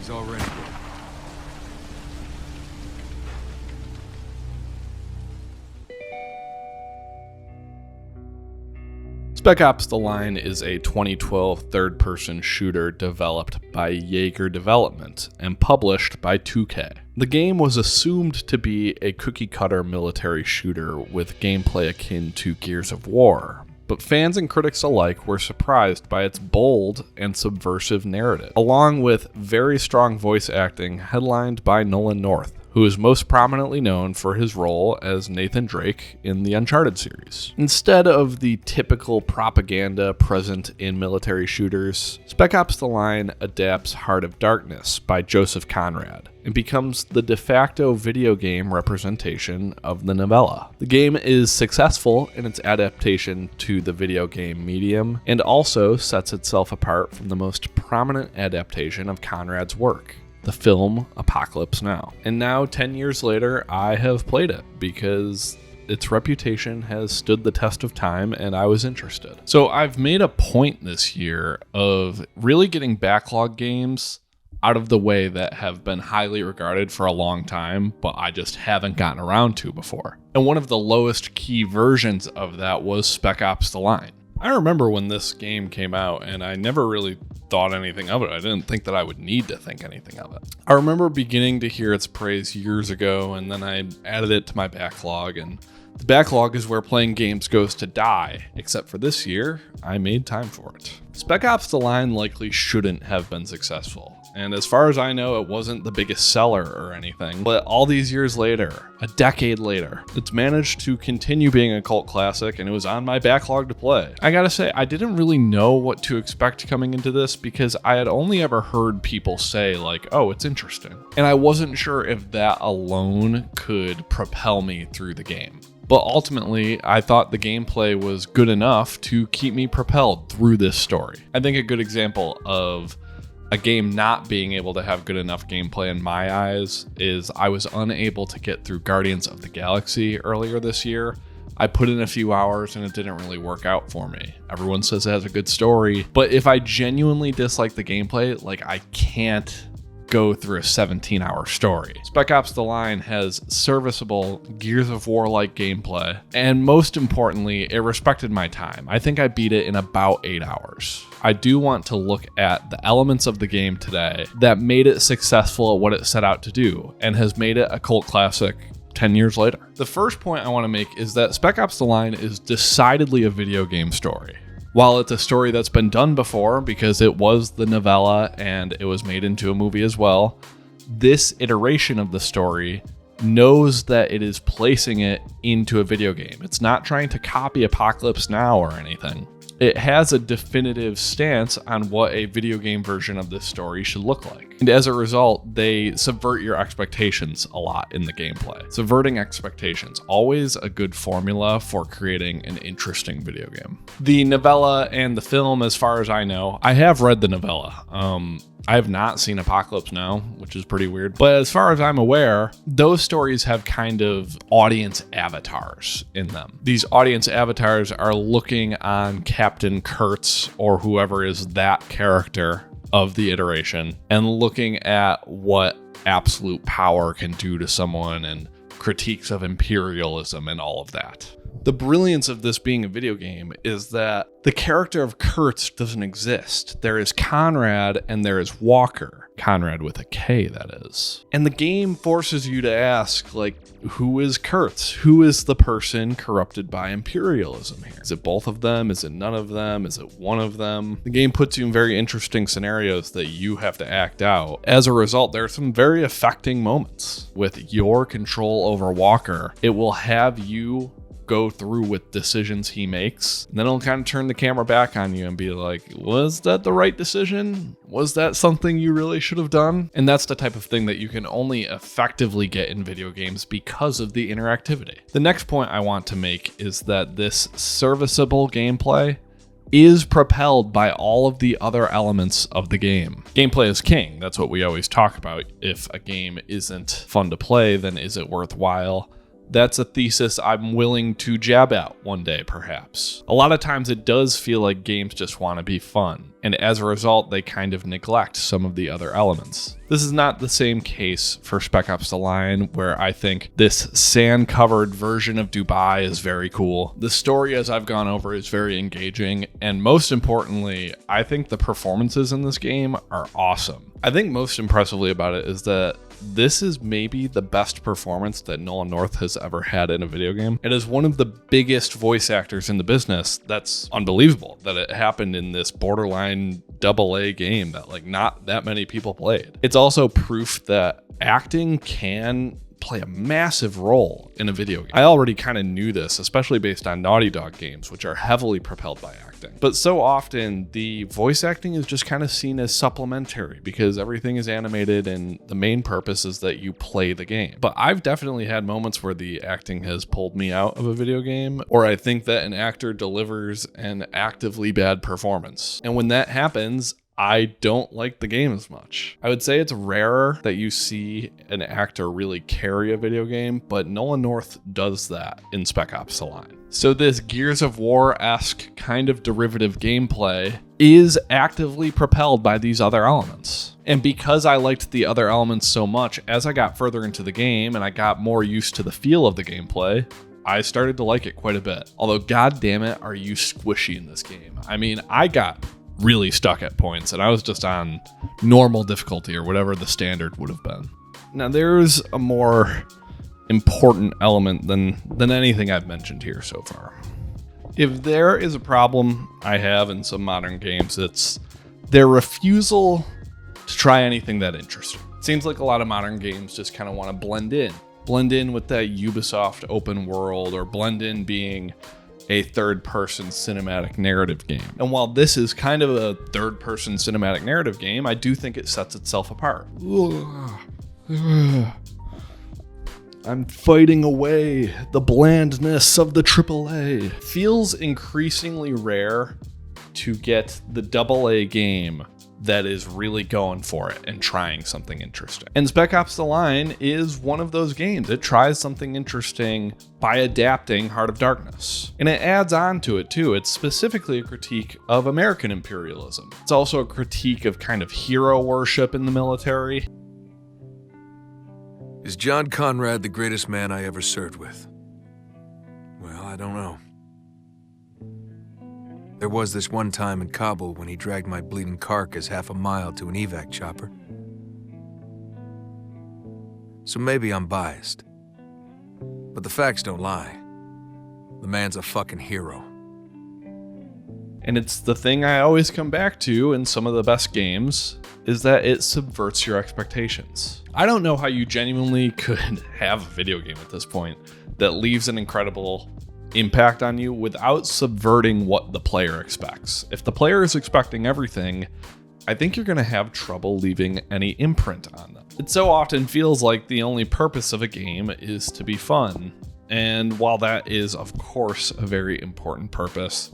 He's all ready. Spec Ops: The Line is a 2012 third-person shooter developed by Jaeger Development and published by 2K. The game was assumed to be a cookie-cutter military shooter with gameplay akin to Gears of War, but fans and critics alike were surprised by its bold and subversive narrative, along with very strong voice acting headlined by Nolan North, who is most prominently known for his role as Nathan Drake in the Uncharted series. Instead of the typical propaganda present in military shooters, Spec Ops: The Line adapts Heart of Darkness by Joseph Conrad and becomes the de facto video game representation of the novella. The game is successful in its adaptation to the video game medium and also sets itself apart from the most prominent adaptation of Conrad's work, the film Apocalypse Now. And now, 10 years later, I have played it because its reputation has stood the test of time and I was interested. So I've made a point this year of really getting backlog games out of the way that have been highly regarded for a long time, but I just haven't gotten around to before. And one of the lowest key versions of that was Spec Ops: The Line. I remember when this game came out and I never really thought anything of it. I didn't think that I would need to think anything of it. I remember beginning to hear its praise years ago, and then I added it to my backlog, and the backlog is where playing games goes to die, except for this year, I made time for it. Spec Ops: The Line likely shouldn't have been successful, and as far as I know, it wasn't the biggest seller or anything, but all these years later, a decade later, it's managed to continue being a cult classic, and it was on my backlog to play. I gotta say, I didn't really know what to expect coming into this because I had only ever heard people say like, oh, it's interesting, and I wasn't sure if that alone could propel me through the game. But ultimately, I thought the gameplay was good enough to keep me propelled through this story. I think a good example of a game not being able to have good enough gameplay in my eyes is I was unable to get through Guardians of the Galaxy earlier this year. I put in a few hours and it didn't really work out for me. Everyone says it has a good story, but if I genuinely dislike the gameplay, like I can't go through a 17-hour story. Spec Ops: The Line has serviceable Gears of War-like gameplay, and most importantly, it respected my time. I think I beat it in about 8 hours. I do want to look at the elements of the game today that made it successful at what it set out to do, and has made it a cult classic 10 years later. The first point I want to make is that Spec Ops: The Line is decidedly a video game story. While it's a story that's been done before because it was the novella and it was made into a movie as well, this iteration of the story knows that it is placing it into a video game. It's not trying to copy Apocalypse Now or anything. It has a definitive stance on what a video game version of this story should look like. And as a result, they subvert your expectations a lot in the gameplay. Subverting expectations, always a good formula for creating an interesting video game. The novella and the film, as far as I know, I have read the novella. I have not seen Apocalypse Now, which is pretty weird. But as far as I'm aware, those stories have kind of audience avatars in them. These audience avatars are looking on Captain Kurtz or whoever is that character of the iteration and looking at what absolute power can do to someone and critiques of imperialism and all of that. The brilliance of this being a video game is that the character of Kurtz doesn't exist. There is Conrad and there is Walker. Conrad with a K, that is. And the game forces you to ask, like, who is Kurtz? Who is the person corrupted by imperialism here? Is it both of them? Is it none of them? Is it one of them? The game puts you in very interesting scenarios that you have to act out. As a result, there are some very affecting moments. With your control over Walker, it will have you go through with decisions he makes, and then it'll kind of turn the camera back on you and be like, was that the right decision? Was that something you really should have done? And that's the type of thing that you can only effectively get in video games because of the interactivity. The next point I want to make is that this serviceable gameplay is propelled by all of the other elements of the game. Gameplay is king. That's what we always talk about. If a game isn't fun to play, then is it worthwhile? That's a thesis I'm willing to jab at one day, perhaps. A lot of times it does feel like games just want to be fun. and as a result, they kind of neglect some of the other elements. This is not the same case for Spec Ops: The Line, where I think this sand-covered version of Dubai is very cool. The story, as I've gone over, is very engaging, and most importantly, I think the performances in this game are awesome. I think most impressively about it is that this is maybe the best performance that Nolan North has ever had in a video game. It is one of the biggest voice actors in the business. That's unbelievable that it happened in this borderline AA game that like not that many people played. It's also proof that acting can play a massive role in a video game. I already kind of knew this, especially based on Naughty Dog games, which are heavily propelled by acting. But so often the voice acting is just kind of seen as supplementary because everything is animated and the main purpose is that you play the game. But I've definitely had moments where the acting has pulled me out of a video game, or I think that an actor delivers an actively bad performance. And when that happens, I don't like the game as much. I would say it's rarer that you see an actor really carry a video game, but Nolan North does that in Spec Ops: The Line. So this Gears of War-esque kind of derivative gameplay is actively propelled by these other elements. And because I liked the other elements so much, as I got further into the game and I got more used to the feel of the gameplay, I started to like it quite a bit. Although, god damn it, are you squishy in this game. I mean, I got really stuck at points and I was just on normal difficulty or whatever the standard would have been. Now there's a more important element than anything I've mentioned here so far. If there is a problem I have in some modern games, it's their refusal to try anything that interesting. It seems like a lot of modern games just kind of want to blend in with that Ubisoft open world, or blend in being a third-person cinematic narrative game. And while this is kind of a third-person cinematic narrative game, I do think it sets itself apart. I'm fighting away the blandness of the AAA. Feels increasingly rare to get the AA game that is really going for it and trying something interesting. And Spec Ops: The Line is one of those games. It tries something interesting by adapting Heart of Darkness. And it adds on to it too. It's specifically a critique of American imperialism. It's also a critique of kind of hero worship in the military. Is John Conrad the greatest man I ever served with? Well, I don't know. There was this one time in Kabul when he dragged my bleeding carcass half a mile to an evac chopper. So maybe I'm biased. But the facts don't lie. The man's a fucking hero. And it's the thing I always come back to in some of the best games, is that it subverts your expectations. I don't know how you genuinely could have a video game at this point that leaves an incredible impact on you without subverting what the player expects. If the player is expecting everything, I think you're going to have trouble leaving any imprint on them. It so often feels like the only purpose of a game is to be fun. And while that is, of course, a very important purpose,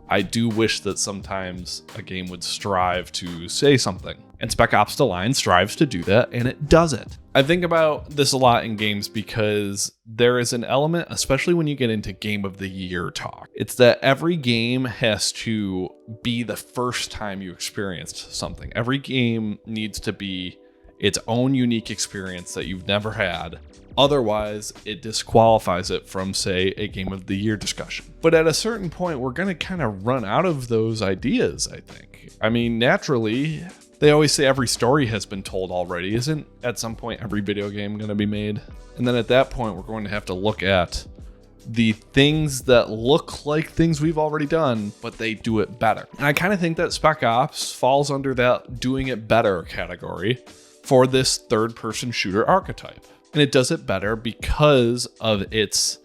I do wish that sometimes a game would strive to say something. And Spec Ops: The Line strives to do that, and it does it. I think about this a lot in games because there is an element, especially when you get into Game of the Year talk. It's that every game has to be the first time you experienced something. Every game needs to be its own unique experience that you've never had. Otherwise, it disqualifies it from, say, a Game of the Year discussion. But at a certain point, we're going to kind of run out of those ideas, I think. I mean, naturally, they always say every story has been told already. Isn't at some point every video game going to be made? And then at that point, we're going to have to look at the things that look like things we've already done, but they do it better. And I kind of think that Spec Ops falls under that doing it better category for this third-person shooter archetype. And it does it better because of its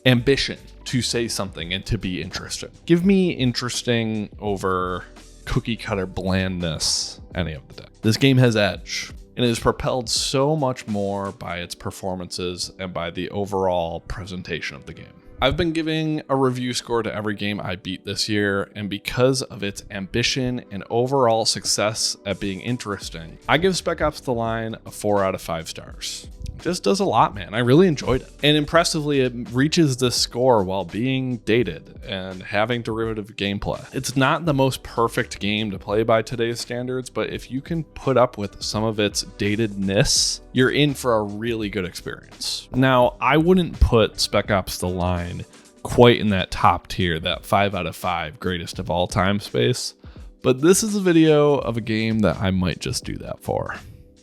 ambition to say something and to be interesting. Give me interesting over cookie cutter blandness any of the day. This game has edge, and it is propelled so much more by its performances and by the overall presentation of the game. I've been giving a review score to every game I beat this year, and because of its ambition and overall success at being interesting, I give Spec Ops: The Line a 4 out of 5 stars. just does a lot, man. I really enjoyed it. And impressively, it reaches this score while being dated and having derivative gameplay. It's not the most perfect game to play by today's standards, but if you can put up with some of its datedness, you're in for a really good experience. Now, I wouldn't put Spec Ops: The Line quite in that top tier, that 5 out of 5 greatest of all time space, but this is a video of a game that I might just do that for.